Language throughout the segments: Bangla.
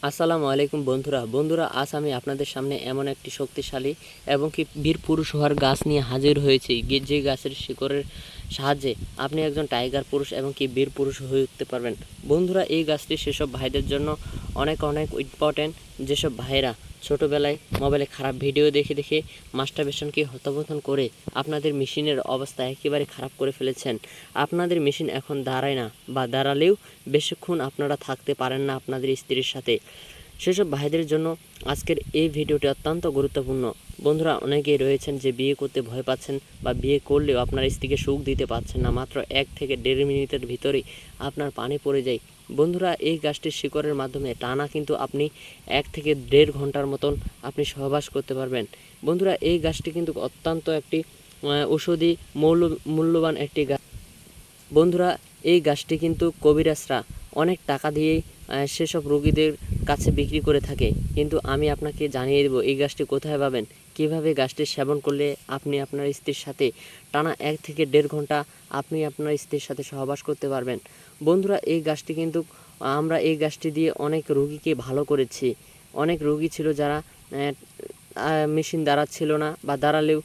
আসসালামু আলাইকুম বন্ধুরা আজ আমি আপনাদের সামনে এমন একটি শক্তিশালী এবং কি বীর পুরুষ হওয়ার গাছ নিয়ে হাজির হয়েছি যে গাছের শিকড়ের সাহায্যে আপনি একজন টাইগার পুরুষ এবং কি বীর পুরুষ হয়ে উঠতে পারবেন। বন্ধুরা, এই গাছটি সেসব ভাইদের জন্য অনেক ইম্পর্টেন্ট যেসব ভাইরা ছোটোবেলায় মোবাইলে খারাপ ভিডিও দেখে দেখে মাস্টারবেশনকে হতবোধন করে আপনাদের মেশিনের অবস্থা একেবারে খারাপ করে ফেলেছেন। আপনাদের মেশিন এখন দাঁড়ায় না, বা দাঁড়ালেও বেশিক্ষণ আপনারা থাকতে পারেন না আপনাদের স্ত্রীর সাথে। সেসব ভাইদের জন্য আজকের এই ভিডিওটি অত্যন্ত গুরুত্বপূর্ণ। বন্ধুরা, অনেকেই রয়েছেন যে বিয়ে করতে ভয় পাচ্ছেন, বা বিয়ে করলেও আপনার স্ত্রীকে সুখ দিতে পারছেন না। মাত্র 1 থেকে 1.5 মিনিটের ভিতরেই আপনার পানি পড়ে যায়। বন্ধুরা, এই গাছটির শিকড়ের মাধ্যমে টানা কিন্তু আপনি 1 থেকে 1.5 ঘন্টার মতন আপনি সহবাস করতে পারবেন। বন্ধুরা, এই গাছটি কিন্তু অত্যন্ত একটি ঔষধি মূল্যবান একটি গাছ। বন্ধুরা, এই গাছটি কিন্তু কবিরাজরা অনেক টাকা দিয়ে সেসব রোগীদের কাছে বিক্রি করে থাকে, কিন্তু আমি আপনাকে জানিয়ে দেব এই গাছটি কোথায় পাবেন, কিভাবে গাছটি সেবন করলে আপনি আপনার স্ত্রীর সাথে টানা 1 থেকে 1.5 ঘন্টা আপনি আপনার স্ত্রীর সাথে সহবাস করতে পারবেন। বন্ধুরা, এই গাছটি কিন্তু আমরা এই গাছটি দিয়ে অনেক রোগীকে ভালো করেছি। অনেক রোগী ছিল যারা মেশিন দাঁড়াচ্ছিল না, বা দাঁড়ালেও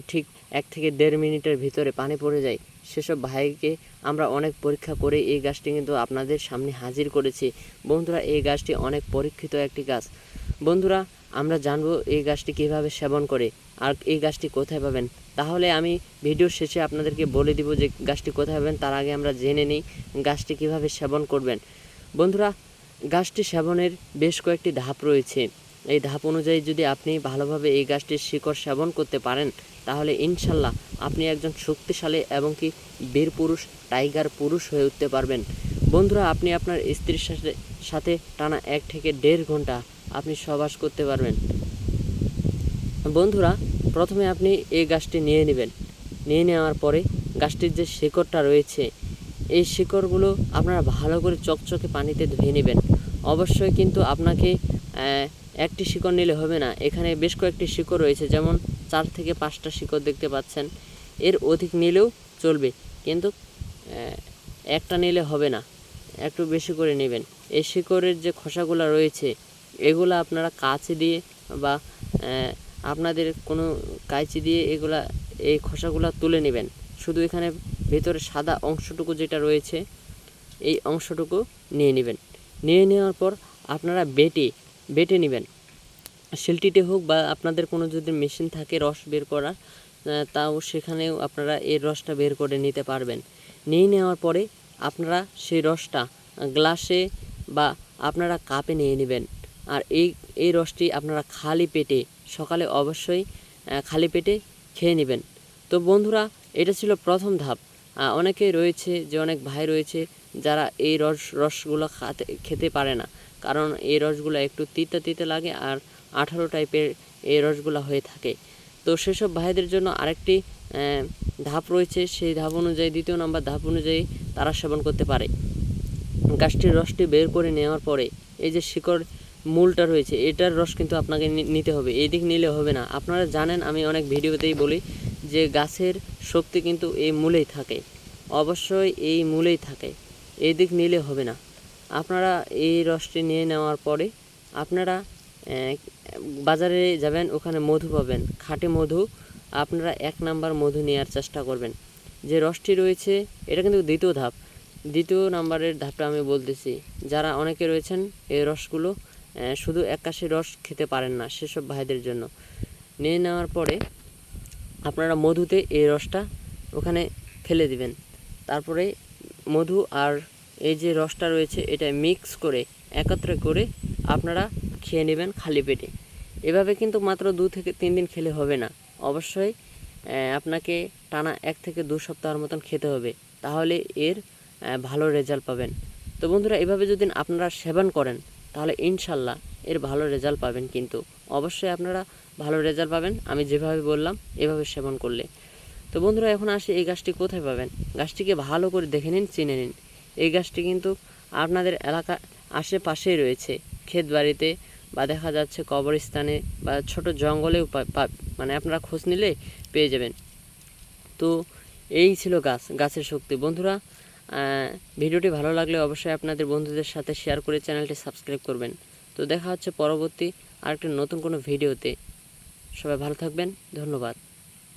ঠিক 1 থেকে 1.5 মিনিটের ভিতরে পানি পড়ে যায়। সেসব ভাইকে আমরা অনেক পরীক্ষা করে এই গাছটি কিন্তু আপনাদের সামনে হাজির করেছি। বন্ধুরা, এই গাছটি অনেক পরীক্ষিত একটি গাছ। বন্ধুরা, আমরা জানবো এই গাছটি কীভাবে সেবন করে, আর এই গাছটি কোথায় পাবেন। তাহলে আমি ভিডিওর শেষে আপনাদেরকে বলে দিব যে গাছটি কোথায় পাবেন। তার আগে আমরা জেনে নিই গাছটি কীভাবে সেবন করবেন। বন্ধুরা, গাছটি সেবনের বেশ কয়েকটি ধাপ রয়েছে। এই ধাপ অনুযায়ী যদি আপনি ভালোভাবে এই গাছটির শিকড় সেবন করতে পারেন, তাহলে ইনশাল্লাহ আপনি একজন শক্তিশালী এবং কি বীর পুরুষ, টাইগার পুরুষ হয়ে উঠতে পারবেন। বন্ধুরা, আপনি আপনার স্ত্রীর সাথে টানা 1 থেকে 1.5 ঘন্টা আপনি সহবাস করতে পারবেন। বন্ধুরা, প্রথমে আপনি এই গাছটি নিয়ে নেবেন। নিয়ে নেওয়ার পরে গাছটির যে শিকড়টা রয়েছে, এই শিকড়গুলো আপনারা ভালো করে চকচকে পানিতে ধুয়ে নেবেন। অবশ্যই কিন্তু আপনাকে একটি শিকড় নিলে হবে না, এখানে বেশ কয়েকটি শিকড় রয়েছে, যেমন 4 থেকে 5টা শিকড় দেখতে পাচ্ছেন। এর অধিক নিলেও চলবে, কিন্তু একটা নিলে হবে না, একটু বেশি করে নেবেন। এই শিকড়ের যে খোসাগুলো রয়েছে, এগুলো আপনারা কাঁচি দিয়ে বা আপনাদের কোনো কাঁচি দিয়ে এই খোসাগুলো তুলে নেবেন। শুধু এখানে ভেতরে সাদা অংশটুকু যেটা রয়েছে, এই অংশটুকু নিয়ে নেবেন। নিয়ে নেওয়ার পর আপনারা বেটে নেবেন। শিলটিতে হোক, বা আপনাদের কোনো যদি মেশিন থাকে রস বের করা, তাও সেখানেও আপনারা এই রসটা বের করে নিতে পারবেন। নিয়ে নেওয়ার পরে আপনারা সেই রসটা গ্লাসে বা আপনারা কাপে নিয়ে নেবেন। আর এই রসটি আপনারা খালি পেটে সকালে অবশ্যই খালি পেটে খেয়ে নেবেন। তো বন্ধুরা, এটা ছিল প্রথম ধাপ। অনেকেই রয়েছে যে অনেক ভাই রয়েছে যারা এই রসগুলো খেতে পারে না, কারণ এই রসগুলো একটু তিতে লাগে, আর 18 টাইপের এই রসগুলো হয়ে থাকে। তো সেসব ভাইদের জন্য আরেকটি ধাপ রয়েছে। সেই ধাপ অনুযায়ী, 2 নম্বর ধাপ অনুযায়ী তারা সেবন করতে পারে। গাছটির রসটি বের করে নেওয়ার পরে এই যে শিকড় মূলটা রয়েছে, এটার রস কিন্তু আপনাকে নিতে হবে, এই দিক নিলে হবে না। আপনারা জানেন, আমি অনেক ভিডিওতেই বলি যে গাছের শক্তি কিন্তু এই মূলেই থাকে, অবশ্যই এই মূলেই থাকে, এই দিক নিলে হবে না। আপনারা এই রসটি নিয়ে নেওয়ার পরে আপনারা বাজারে যাবেন, ওখানে মধু পাবেন, খাঁটি মধু। আপনারা 1 নাম্বার মধু নেওয়ার চেষ্টা করবেন। যে রসটি রয়েছে, এটা কিন্তু দ্বিতীয় নাম্বারের ধাপটা আমি বলতেছি। যারা অনেকে রয়েছেন এই রসগুলো শুধু একাশি রস খেতে পারেন না, সেসব ভাইদের জন্য। নিয়ে নেওয়ার পরে আপনারা মধুতে এই রসটা ওখানে ফেলে দিবেন। তারপরে মধু আর এই যে রসটা রয়েছে, এটা মিক্স করে একত্রে করে আপনারা খেয়ে নেবেন খালি পেটে। এভাবে কিন্তু মাত্র 2 থেকে 3 দিন খেলে হবে না, অবশ্যই আপনাকে টানা 1 থেকে 2 সপ্তাহের মতন খেতে হবে, তাহলে এর ভালো রেজাল্ট পাবেন। তো বন্ধুরা, এভাবে যদি আপনারা সেবন করেন, তাহলে ইনশাল্লাহ এর ভালো রেজাল্ট পাবেন। কিন্তু অবশ্যই আপনারা ভালো রেজাল্ট পাবেন আমি যেভাবে বললাম, এভাবে সেবন করলে। তো বন্ধুরা, এখন আসি এই গাছটি কোথায় পাবেন। গাছটিকে ভালো করে দেখে নিন, চিনে নিন। এই গাছটি কিন্তু আপনাদের এলাকা আশেপাশেই রয়েছে, ক্ষেত বাড়িতে, বা দেখা যাচ্ছে কবরস্থানে, বা ছোট জঙ্গলেও মানে আপনারা খোঁজ নিলে পেয়ে যাবেন। তো এই ছিল গাছের শক্তি। বন্ধুরা, ভিডিওটি ভালো লাগলে অবশ্যই আপনাদের বন্ধুদের সাথে শেয়ার করে চ্যানেলটি সাবস্ক্রাইব করবেন। তো দেখা হচ্ছে পরবর্তী আরেকটি নতুন কোনো ভিডিওতে। সবাই ভালো থাকবেন, ধন্যবাদ।